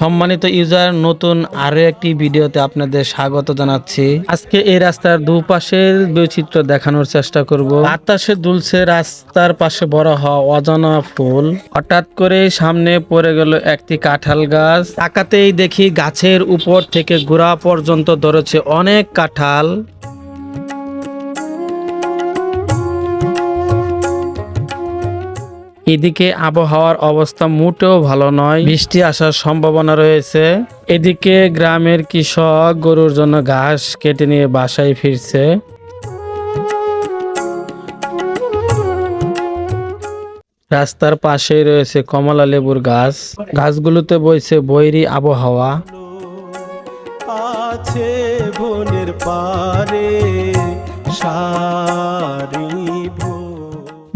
সম্মানিত ইউজার, নতুন আরো একটি ভিডিওতে আপনাদের স্বাগত জানাচ্ছি। আজকে এই রাস্তার দুপাশের বৈচিত্র্য দেখানোর চেষ্টা করব। বাতাসে দুলছে রাস্তার পাশে বড় হওয়া অজানা ফুল। হঠাৎ করে সামনে পড়ে গেল একটি কাঁঠাল গাছ। তাকাতেই দেখি গাছের উপর থেকে গোড়া পর্যন্ত ধরেছে অনেক কাঁঠাল। এদিকে আবহাওয়ার অবস্থা মোটেও ভালো নয়, বৃষ্টি আসার সম্ভাবনা রয়েছে। এদিকে গ্রামের কৃষক গরুর জন্য ঘাস কেটে নিয়ে বাসায় ফিরছে। রাস্তার পাশেই রয়েছে কমলা লেবুর গাছ। গাছগুলোতে বইছে বৈরী আবহাওয়া। আছে বনের পারে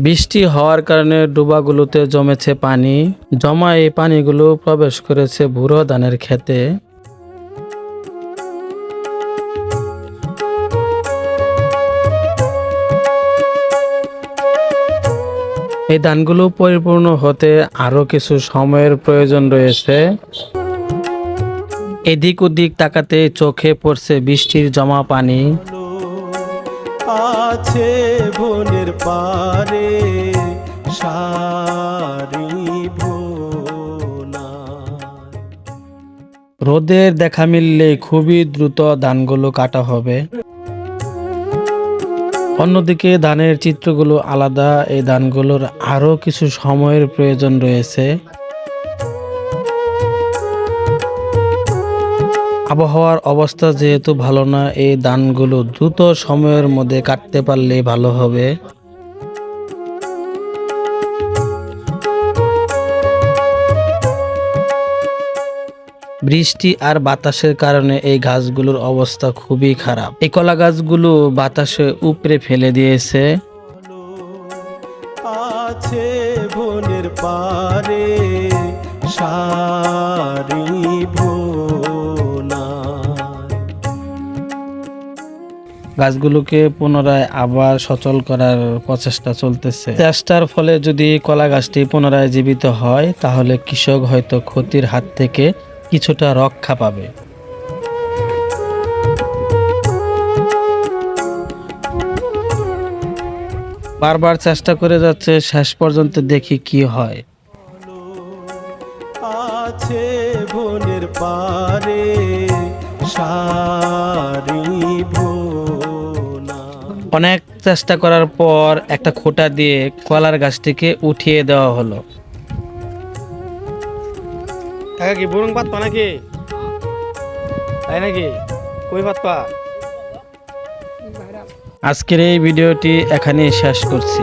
বৃষ্টি হওয়ার কারণে ডোবাগুলোতে জমেছে পানি। জমা এই পানিগুলো প্রবেশ করেছে ভুরো ধানের ক্ষেতে। এই ধানগুলো পরিপূর্ণ হতে আরো কিছু সময়ের প্রয়োজন রয়েছে। এদিক ওদিক তাকাতে চোখে পড়ছে বৃষ্টির জমা পানি। আছে বনের পারে রোদের দেখা মিললে খুবই দ্রুত ধানগুলো কাটা হবে। অন্যদিকে ধানের চিত্রগুলো আলাদা। এই ধানগুলোর আরো কিছু সময়ের প্রয়োজন রয়েছে। আবহাওয়ার অবস্থা যেহেতু ভালো না, এই ধানগুলো দ্রুত সময়ের মধ্যে কাটতে পারলে ভালো হবে। বৃষ্টি আর বাতাসের কারণে এই গাছগুলোর অবস্থা খুবই খারাপ। এই কলা গাছগুলো বাতাসে উপড়ে ফেলে দিয়েছে। আছে বনের পারে গাছগুলোকে পুনরায় আবার সচল করার প্রচেষ্টা চলতেছে। চেষ্টার ফলে যদি কলা গাছটি পুনরায় জীবিত হয়, তাহলে কৃষক হয়তো ক্ষতির হাত থেকে কিছুটা রক্ষা পাবে। বারবার চেষ্টা করে যাচ্ছে, শেষ পর্যন্ত দেখি কি হয়। আছে বনের পারে অনেক চেষ্টা করার পর একটা খোঁটা দিয়ে কলার গাছটিকে উঠিয়ে দেওয়া হলো। কি বরং পাত পা নাকি, তাই নাকি? কই পাত পা? আজকের এই ভিডিওটি এখানেই শেষ করছি।